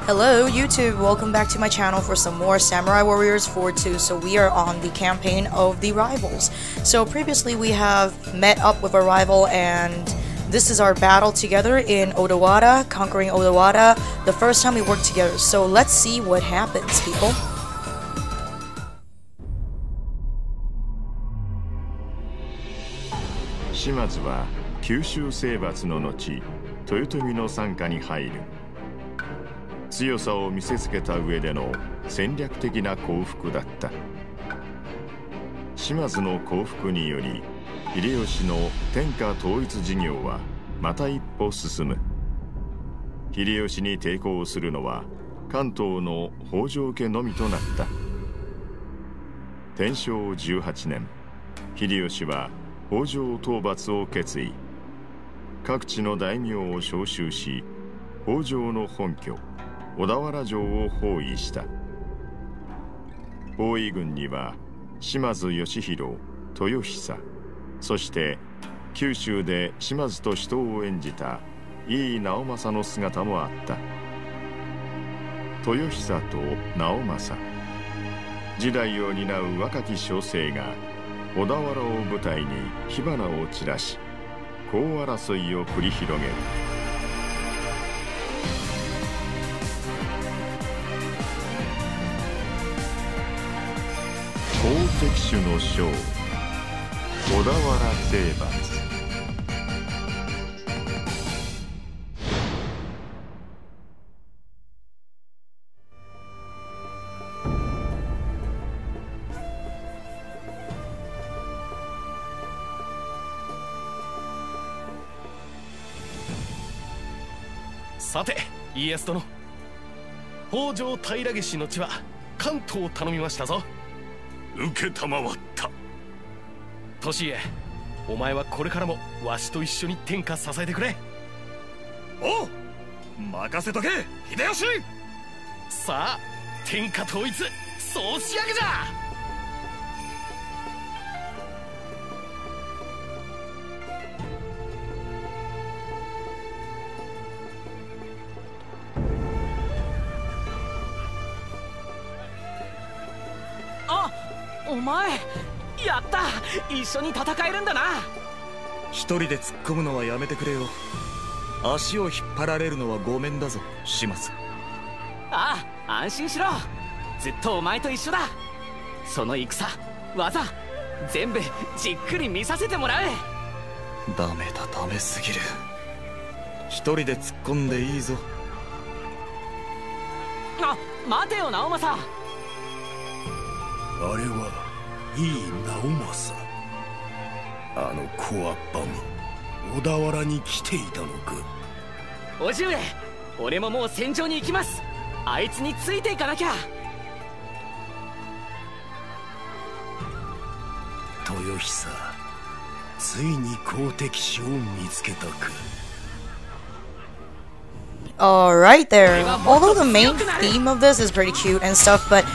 Hello YouTube, welcome back to my channel for some more Samurai Warriors 4-2. So we are on the campaign of the rivals. So previously we have met up with our rival and this is our battle together in Odawara, conquering Odawara, the first time we worked together. So let's see what happens, people. Shimazu は九州征伐の後、Toyotomiの傘下に入る。強さを見せつけた上での戦略的な降伏だった。島津の降伏により秀吉の天下統一事業はまた一歩進む。秀吉に抵抗するのは関東の北条家のみとなった。天正18年、秀吉は北条討伐を決意。各地の大名を召集し、北条の本拠小田原城を包囲した。包囲軍には島津義弘、豊久、そして九州で島津と死闘を演じた井伊直政の姿もあった。豊久と直政、時代を担う若き将生が小田原を舞台に火花を散らし、功争いを繰り広げる。好敵手の将、小田原征伐。さて、家康殿、北条平氏の地は関東を頼みましたぞ。受けたまわった。利家、お前はこれからもわしと一緒に天下支えてくれ。おう、任せとけ秀吉。さあ、天下統一総仕上げじゃ。お前、やった、一緒に戦えるんだな。一人で突っ込むのはやめてくれよ。足を引っ張られるのはごめんだぞ、島津。ああ、安心しろ。ずっとお前と一緒だ。その戦、技、全部じっくり見させてもらう。ダメだ、ダメすぎる。一人で突っ込んでいいぞ。あ、待てよ直政。あれはいい直政。あの小アッパも小田原に来ていたのか。叔父上、俺ももう戦場に行きます。あいつについていかなきゃ。豊久、ついに好敵手を見つけたか。Alright there. Although the main theme of this is pretty cute and stuff, but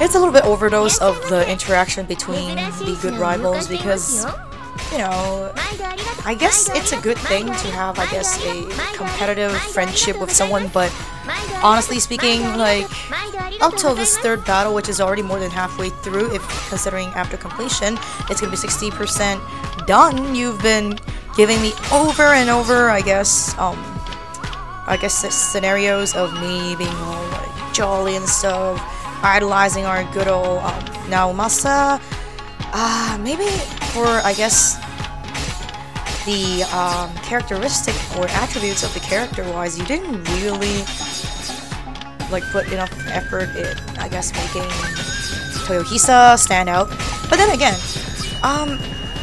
it's a little bit overdose of the interaction between the good rivals because, you know, I guess it's a good thing to have, I guess, a competitive friendship with someone, but honestly speaking, like, up till this third battle, which is already more than halfway through, if considering after completion, it's gonna be 60% done. You've been giving me over and over, I guess scenarios of me being all, like, jolly and stuff, idolizing our good old Naomasa. Maybe for, I guess, the characteristic or attributes of the character wise, you didn't really like put enough effort in, I guess, making Toyohisa stand out. But then again,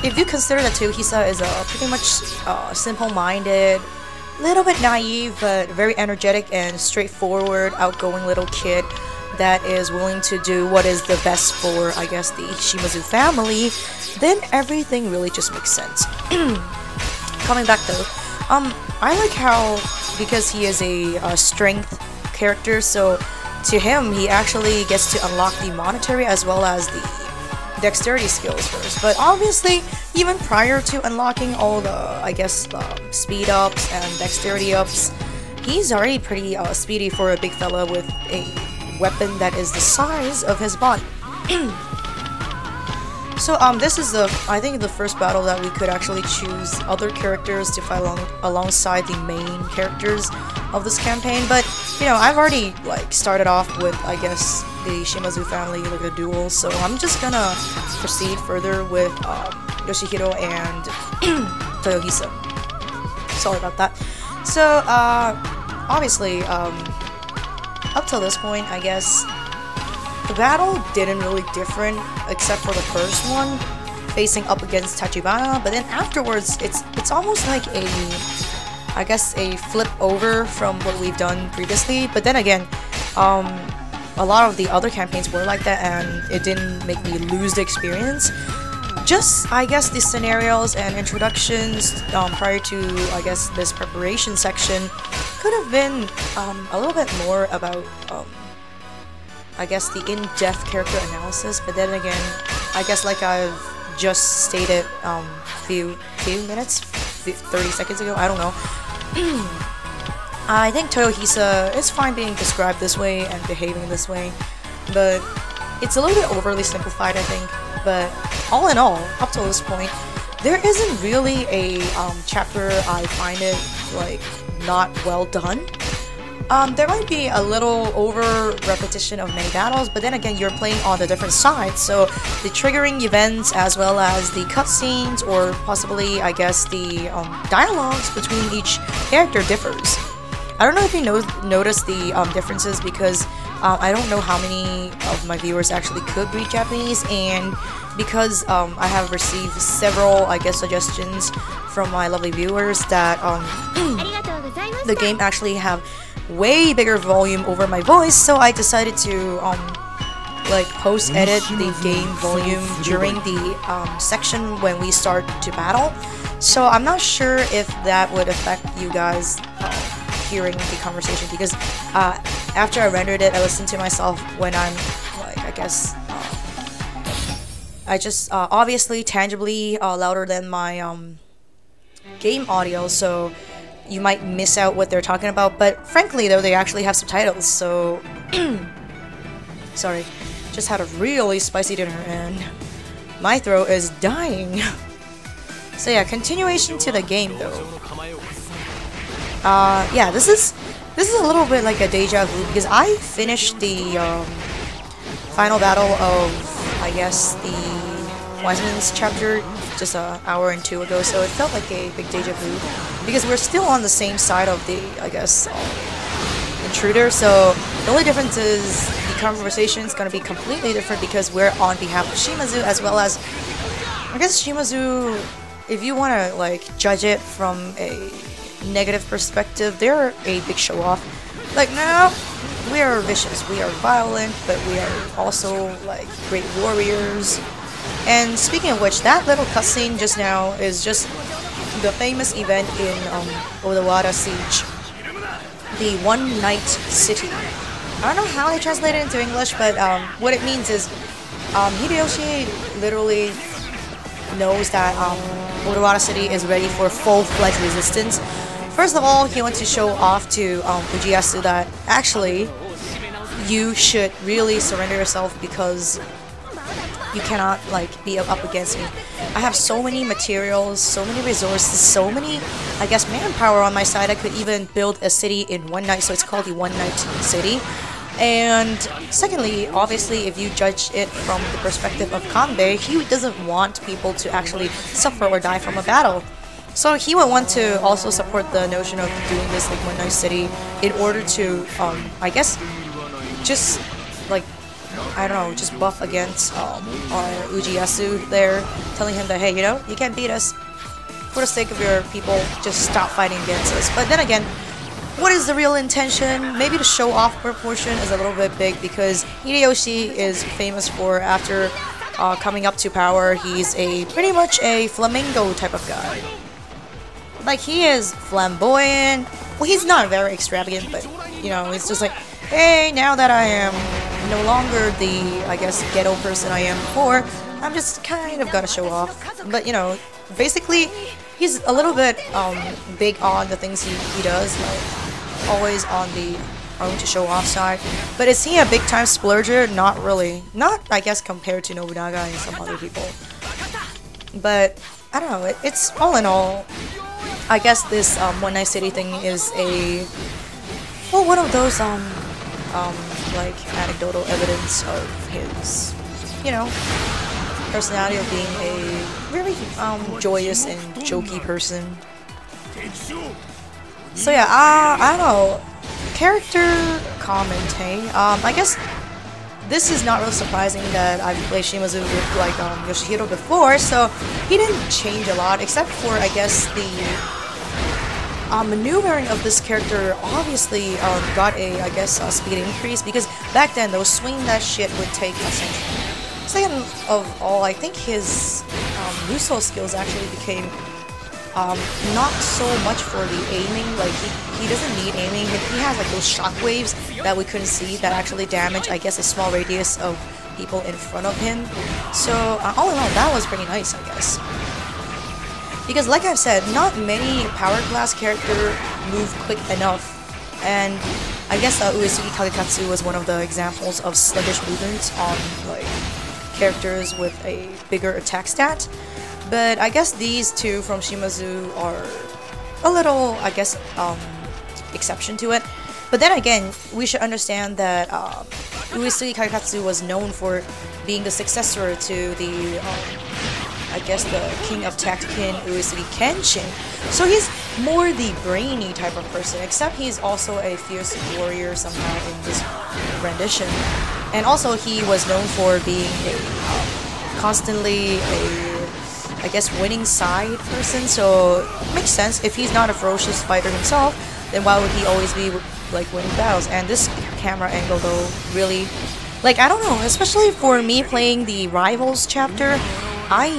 if you consider that Toyohisa is a pretty much simple-minded, little bit naive, but very energetic and straightforward, outgoing little kid that is willing to do what is the best for, I guess, the Shimazu family, then everything really just makes sense. Coming back though, I like how, because he is a strength character, so to him, he actually gets to unlock the monetary as well as the dexterity skills first. But obviously, even prior to unlocking all the, I guess, speed ups and dexterity ups, he's already pretty speedy for a big fella with a weapon that is the size of his body. So this is I think the first battle that we could actually choose other characters to fight alongside the main characters of this campaign. But you know, I've already like started off with, I guess, the Shimazu family, like a duel. So I'm just gonna proceed further with Yoshihiro and Toyohisa. Sorry about that. So obviously, up till this point, I guess the battle didn't really different except for the first one, facing up against Tachibana. But then afterwards, it's almost like I guess a flip over from what we've done previously. But then again, a lot of the other campaigns were like that, and it didn't make me lose the experience. Just, I guess, the scenarios and introductions prior to, I guess, this preparation section could have been a little bit more about, I guess, the in-depth character analysis. But then again, I guess, like I've just stated few minutes, 30 seconds ago, I don't know. I think Toyohisa is fine being described this way and behaving this way, but it's a little bit overly simplified, I think. But all in all, up to this point, there isn't really a chapter I find it like not well done. There might be a little over repetition of many battles, but then again, you're playing on the different sides, so the triggering events as well as the cutscenes, or possibly, I guess, the dialogues between each character differs. I don't know if you noticed the differences, because I don't know how many of my viewers actually could read Japanese, and because I have received several, I guess, suggestions from my lovely viewers that the game actually have way bigger volume over my voice, so I decided to like post-edit the game volume during the section when we start to battle. So I'm not sure if that would affect you guys hearing the conversation, because after I rendered it, I listened to myself when I'm like, I guess, I just obviously tangibly louder than my game audio, so you might miss out what they're talking about. But frankly though, they actually have subtitles, so sorry, just had a really spicy dinner and my throat is dying. So yeah, continuation to the game though. Yeah, this is a little bit like a deja vu, because I finished the final battle of, I guess, the Wiseman's chapter just an hour and two ago, so it felt like a big deja vu, because we're still on the same side of the, I guess, intruder. So the only difference is the conversation is going to be completely different, because we're on behalf of Shimazu, as well as, I guess, Shimazu, if you want to like judge it from a negative perspective, they're a big show-off. Like, no, we are vicious, we are violent, but we are also like great warriors. And speaking of which, that little cutscene just now is just the famous event in Odawara Siege, the One Night City. I don't know how they translate it into English, but what it means is Hideyoshi literally knows that Odawara City is ready for full-fledged resistance. First of all, he wants to show off to Ujiyasu that actually you should really surrender yourself, because you cannot like be up against me. I have so many materials, so many resources, so many, I guess, manpower on my side. I could even build a city in one night, so it's called the One Night City. And secondly, obviously, if you judge it from the perspective of Kanbei, he doesn't want people to actually suffer or die from a battle. So he would want to also support the notion of doing this like One Night City in order to, I guess, just like, I don't know, just buff against our Ujiyasu there, telling him that, hey, you know, you can't beat us. For the sake of your people, just stop fighting against us. But then again, what is the real intention? Maybe the show-off proportion is a little bit big, because Hideyoshi is famous for, after coming up to power, he's pretty much a flamingo type of guy. Like, he is flamboyant. Well, he's not very extravagant, but, you know, it's just like, hey, now that I am no longer the, I guess, ghetto person I am before, I'm just kind of gonna show off. But, you know, basically, he's a little bit big on the things he does. Like, always on the own to show off side. But is he a big time splurger? Not really. Not, I guess, compared to Nobunaga and some other people. But I don't know. It's all in all, I guess this One Night City thing is a one of those like anecdotal evidence of his, you know, personality of being a very joyous and jokey person. So yeah, I don't know. Character commenting. I guess this is not really surprising that I've played Shimazu with like Yoshihiro before, so he didn't change a lot except for I guess the maneuvering of this character obviously got a speed increase, because back then those swing that shit would take a century. Second of all, I think his Musou skills actually became not so much for the aiming. Like he doesn't need aiming. He has like those shockwaves that we couldn't see that actually damage, I guess, a small radius of people in front of him. So all in all, that was pretty nice, I guess. Because like I've said, not many power class characters move quick enough, and I guess Uesugi Kagekatsu was one of the examples of sluggish movements on like characters with a bigger attack stat. But I guess these two from Shimazu are a little, I guess, exception to it. But then again, we should understand that Uesugi Kagekatsu was known for being the successor to the I guess the king of Tactican, Uesugi Kenshin. So he's more the brainy type of person, except he's also a fierce warrior somehow in this rendition. And also he was known for being a constantly I guess winning side person, so it makes sense. If he's not a ferocious fighter himself, then why would he always be like winning battles? And this camera angle though really, like, I don't know, especially for me playing the Rivals chapter, I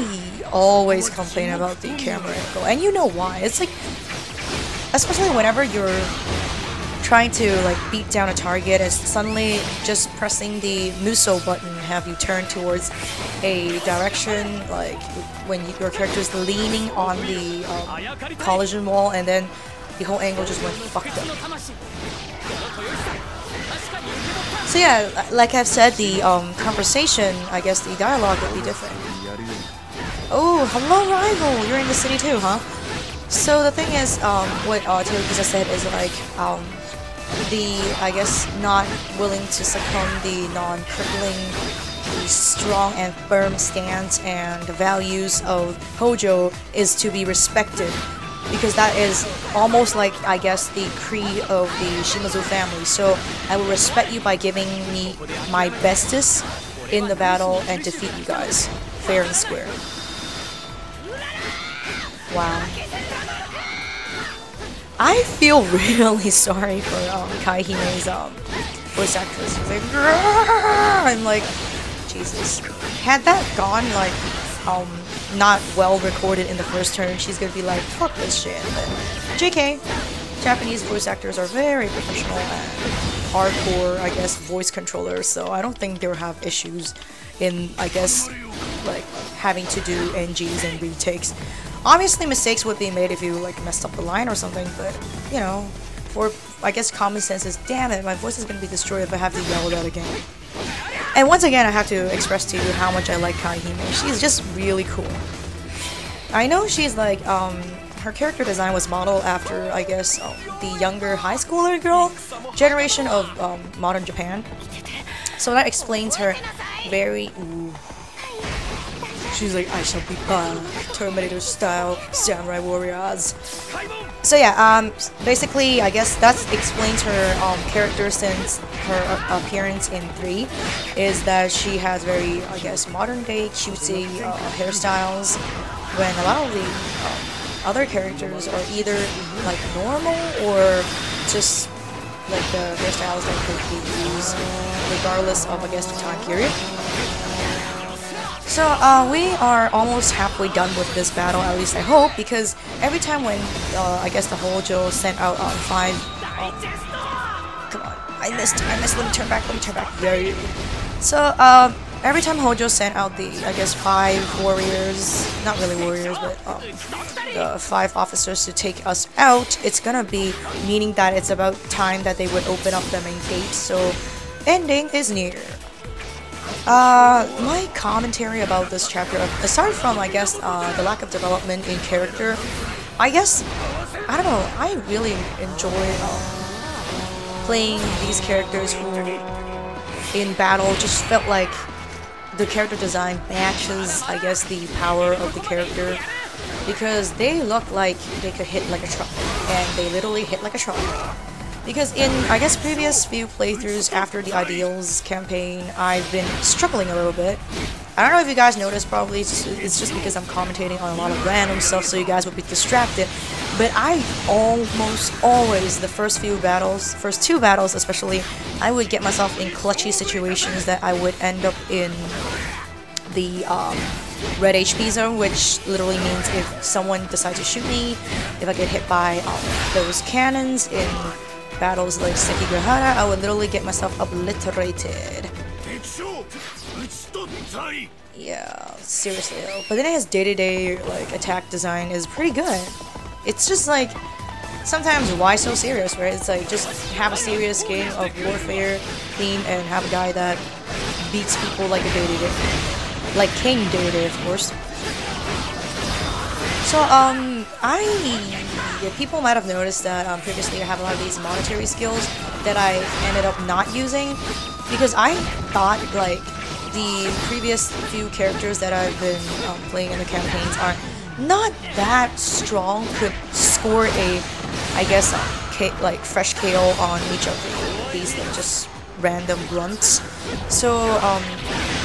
always complain about the camera angle, and you know why. It's like, especially whenever you're trying to like beat down a target and suddenly just pressing the Musou button have you turn towards a direction, like when your character is leaning on the collision wall, and then the whole angle just went fucked up. So yeah, like I've said, the conversation, I guess the dialogue will be different. Oh, hello rival, you're in the city too, huh? So the thing is, what Toyohisa said is like, I guess, not willing to succumb, the non-crippling, the strong and firm stance and the values of Hojo is to be respected, because that is almost like, I guess, the creed of the Shimazu family. So I will respect you by giving me my bestest in the battle and defeat you guys fair and square. Wow. I feel really sorry for Kaihime's voice actress. She's like, I'm like, Jesus. Had that gone like not well recorded in the first turn, she's gonna be like, fuck this shit. But JK, Japanese voice actors are very professional and hardcore, I guess, voice controllers, so I don't think they'll have issues in, I guess, like having to do NGs and retakes. Obviously mistakes would be made if you like messed up the line or something, but you know, for I guess common sense is, damn it, my voice is gonna be destroyed if I have to yell that again. And once again, I have to express to you how much I like Kaihime. She's just really cool. I know she's like, her character design was modeled after, I guess, the younger high schooler girl generation of modern Japan. So that explains her very, she's like, I shall be back, Terminator style, samurai warriors. So yeah, basically, I guess that explains her character, since her appearance in 3 is that she has very, I guess, modern day cutesy hairstyles, when a lot of the other characters are either like normal or just like the hairstyles that could be used regardless of, I guess, the time period. So we are almost halfway done with this battle, at least I hope, because every time when I guess the Hojo sent out 5, come on, I missed, let me turn back, there you go. So every time Hojo sent out the, I guess, 5 warriors, not really warriors, but the 5 officers to take us out, it's gonna be meaning that it's about time that they would open up the main gate, so ending is near. My commentary about this chapter, aside from, I guess, the lack of development in character, I guess, I don't know, I really enjoy playing these characters who, in battle, just felt like the character design matches, I guess, the power of the character, because they look like they could hit like a truck, and they literally hit like a truck. Because in, I guess, previous few playthroughs after the Ideals campaign, I've been struggling a little bit. I don't know if you guys noticed, probably it's just because I'm commentating on a lot of random stuff, so you guys would be distracted. But I almost always, the first 2 battles especially, I would get myself in clutchy situations that I would end up in the red HP zone, which literally means if someone decides to shoot me, if I get hit by those cannons in battles like Sekigahara, I would literally get myself obliterated. Yeah, seriously though. But then his day-to-day like attack design is pretty good. It's just like, sometimes why so serious, right? It's like, just have a serious game of warfare theme and have a guy that beats people like a day-to-day. Like King day-to-day, of course. So, people might have noticed that previously I have a lot of these monetary skills that I ended up not using, because I thought, like, the previous few characters that I've been playing in the campaigns are not that strong, could score a, I guess, like fresh KO on each of these like just random grunts. So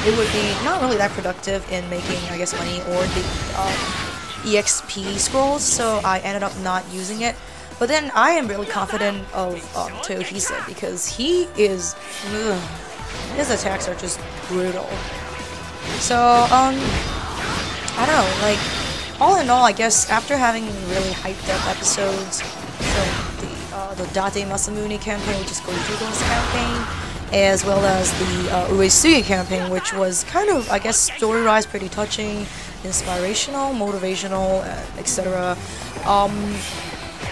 it would be not really that productive in making, I guess, money or the EXP scrolls. So I ended up not using it. But then I am really confident of Toyohisa, because he is, his attacks are just brutal. So I don't know, like, all in all, I guess after having really hyped up episodes from the Date Masamune campaign, which is Goifudo's campaign, as well as the Uesugi campaign, which was kind of, I guess, story-wise pretty touching, inspirational, motivational, etc.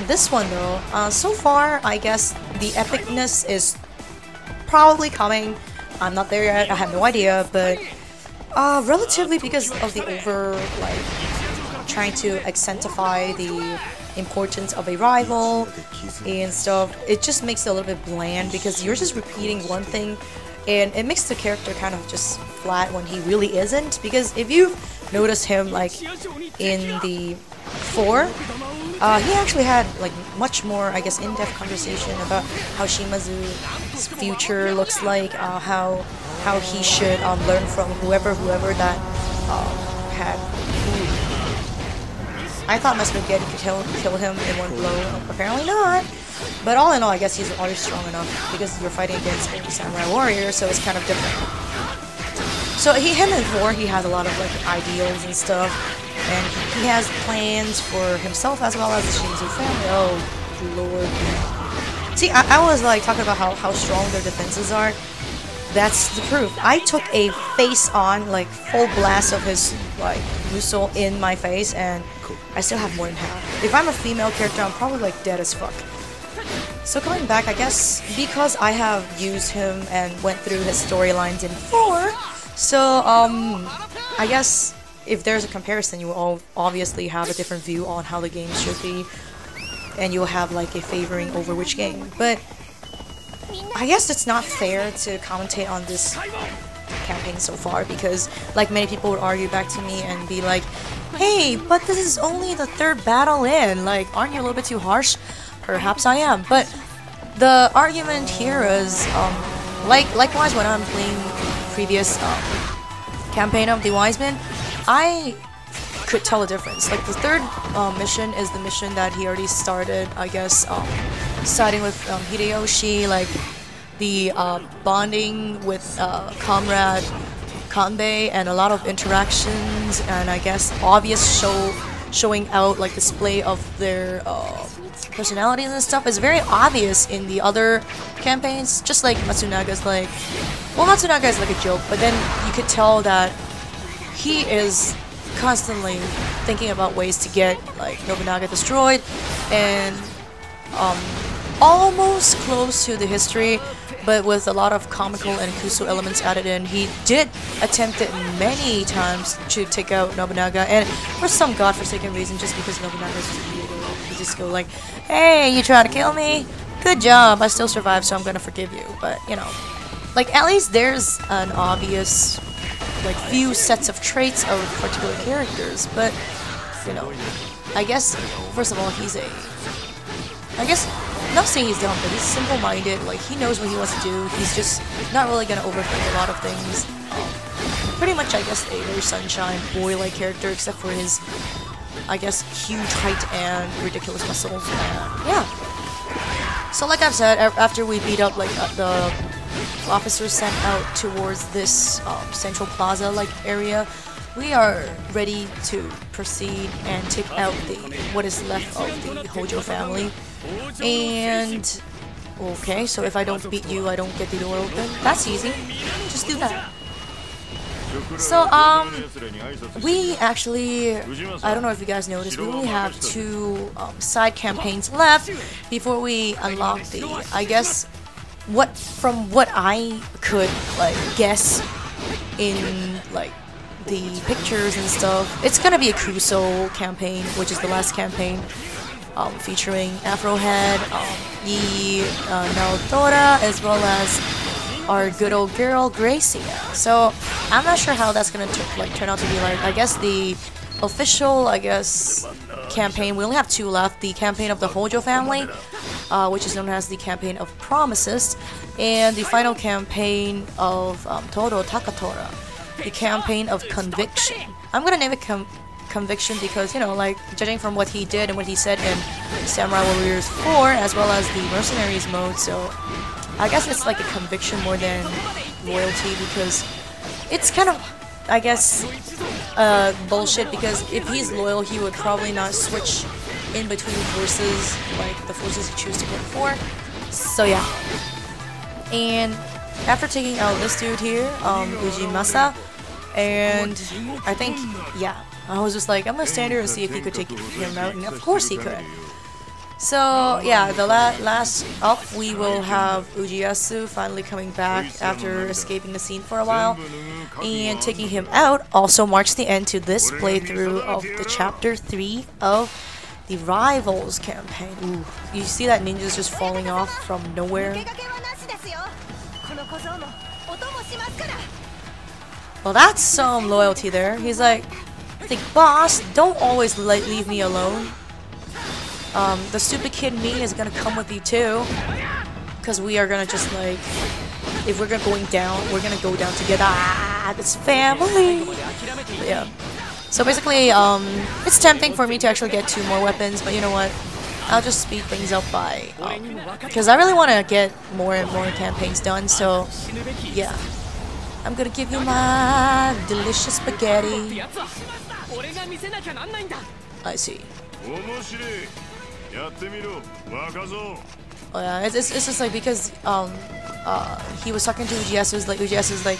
This one though, so far, I guess the epicness is probably coming. I'm not there yet, I have no idea, but relatively, because of the trying to accentify the importance of a rival and stuff, it just makes it a little bit bland, because you're just repeating one thing, and it makes the character kind of just flat when he really isn't. Because if you notice him, like, in the 4, he actually had, like, much more, I guess, in-depth conversation about how Shimazu's future looks like, how he should learn from whoever that had. I thought my spaghetti could kill him in one blow. Apparently not. But all in all, I guess he's already strong enough, because you're fighting against a samurai warrior, so it's kind of different. So him in 4, he has a lot of like ideals and stuff, and he has plans for himself as well as the Shimazu family. Oh lord. See, I was like talking about how strong their defenses are. That's the proof. I took a face-on, like, full blast of his, like, Musou in my face, and I still have more than half. If I'm a female character, I'm probably, like, dead as fuck. So coming back, I guess, because I have used him and went through his storylines in 4, so, I guess, if there's a comparison, you will all obviously have a different view on how the game should be, and you'll have, like, a favoring over which game. But I guess it's not fair to commentate on this campaign so far, because, like, many people would argue back to me and be like, hey, but this is only the 3rd battle in, like, aren't you a little bit too harsh? Perhaps I am, but the argument here is, likewise when I'm playing previous campaign of the Wise Men, I could tell a difference. Like, the 3rd mission is the mission that he already started, I guess, siding with Hideyoshi, like the bonding with comrade Kanbei, and a lot of interactions, and I guess obvious showing out, like, display of their personalities and stuff is very obvious in the other campaigns. Just like Matsunaga's like, well, Matsunaga is like a joke, but then you could tell that he is constantly thinking about ways to get like Nobunaga destroyed, and almost close to the history, but with a lot of comical and kuso elements added in. He did attempt it many times to take out Nobunaga, and for some godforsaken reason, just because Nobunaga is just weird, he just go like, "Hey, you trying to kill me? Good job, I still survived, so I'm gonna forgive you." But you know, like at least there's an obvious like few sets of traits of particular characters, but you know, I guess first of all not saying he's dumb, but he's simple-minded. Like he knows what he wants to do. He's just not really gonna overthink a lot of things. Pretty much, I guess, a very sunshine boy-like character, except for his, I guess, huge height and ridiculous muscles. And yeah. So like I've said, after we beat up like the officers sent out towards this central plaza-like area, we are ready to proceed and take out what is left of the Hojo family. And okay, so if I don't beat you, I don't get the door open. That's easy. Just do that. So we actually, I don't know if you guys noticed, we only have 2 side campaigns left before we unlock the, I guess, from what I could like guess in like the pictures and stuff, it's gonna be a Kuso campaign, which is the last campaign, featuring Afrohead, Naotora, as well as our good old girl Gracia. So I'm not sure how that's gonna turn out to be like. I guess the official, campaign, we only have 2 left. The campaign of the Hojo family, which is known as the campaign of promises, and the final campaign of Toro Takatora, the campaign of conviction. I'm gonna name it conviction because, you know, like, judging from what he did and what he said in Samurai Warriors 4, as well as the mercenaries mode, so I guess it's like a conviction more than loyalty, because it's kind of, I guess, bullshit, because if he's loyal, he would probably not switch in between forces, like the forces he chooses to work for. So yeah. And after taking out this dude here, Ujimasa, and I think, yeah, I was just like, I'm gonna stand here and see if he could take him out, and of course he could. So yeah, the last up, we will have Ujiyasu finally coming back after escaping the scene for a while, and taking him out also marks the end to this playthrough of the chapter 3 of the Rivals campaign. Ooh, you see that ninja's just falling off from nowhere? Well, that's some loyalty there. He's like, boss, don't always leave me alone. The stupid kid me is gonna come with you too, because we are gonna just like, if we're going down, we're gonna go down together. Ah, it's family. But yeah. So basically, it's tempting for me to actually get 2 more weapons, but you know what? I'll just speed things up by, because I really want to get more and more campaigns done. So yeah, I'm gonna give you my delicious spaghetti. I see. Oh yeah, it's just like, because he was talking to Ujiyasu's like,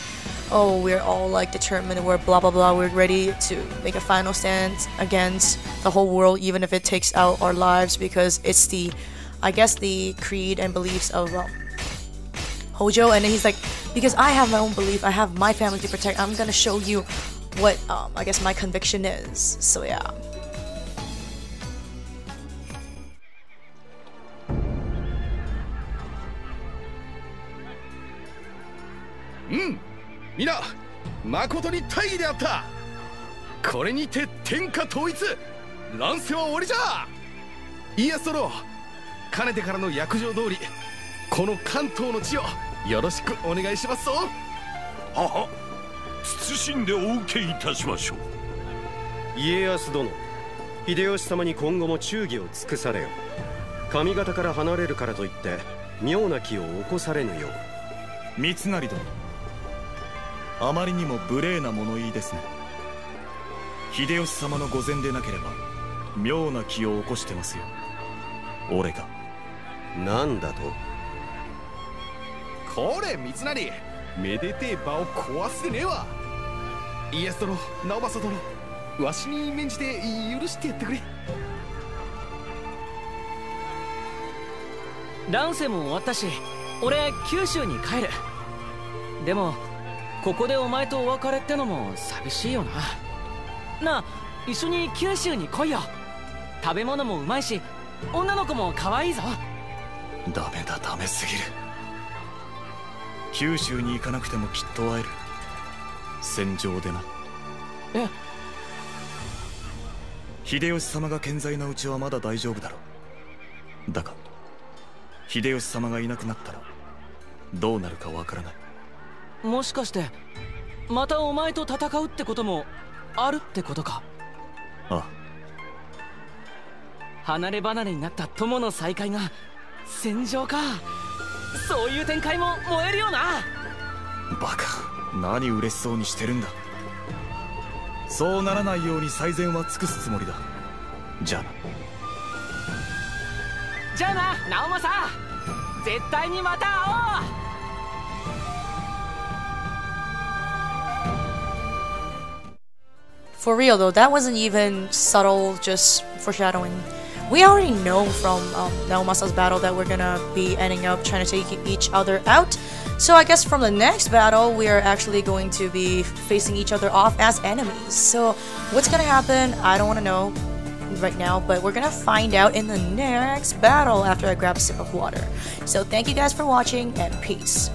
oh, we're all like determined, we're blah blah blah, we're ready to make a final stand against the whole world, even if it takes out our lives, because it's the, I guess, the creed and beliefs of Hojo. And then he's like, because I have my own belief, I have my family to protect, I'm gonna show you what I guess my conviction is. So yeah. Mina, 誠に大義であった。これにて天下統一、乱世は終わりじゃ。家康殿、かねてからの約定通り、この関東の地をよろしくお願いしますぞ。はは、謹んでお受けいたしましょう。家康殿、秀吉様に今後も忠義を尽くされよ。上方から離れるからといって妙な気を起こされぬよう。三成殿、あまりにも無礼な物言いですね。秀吉様の御前でなければ妙な気を起こしてますよ。俺が。なんだと？これ三成、めでてえ場を壊すでねえわ。イエス殿、直政殿、わしに免じて許してやってくれ。乱世も終わったし、俺九州に帰る。でもここでお前とお別れってのも寂しいよな。なあ、一緒に九州に来いよ。食べ物もうまいし、女の子も可愛いぞ。ダメだ、ダメすぎる。九州に行かなくてもきっと会える。戦場でな。え？秀吉様が健在なうちはまだ大丈夫だろう。だが秀吉様がいなくなったらどうなるかわからない。もしかしてまたお前と戦うってこともあるってことか？ああ。離れ離れになった友の再会が戦場か。そういう展開も燃えるよな。バカ、何嬉しそうにしてるんだ。そうならないように最善は尽くすつもりだ。じゃあな。じゃあな、直政。絶対にまた会おう。For real though, that wasn't even subtle, just foreshadowing. We already know from Naomasa's battle that we're gonna be ending up trying to take each other out. So I guess from the next battle, we are actually going to be facing each other off as enemies. So what's gonna happen, I don't want to know right now, but we're gonna find out in the next battle after I grab a sip of water. So thank you guys for watching, and peace.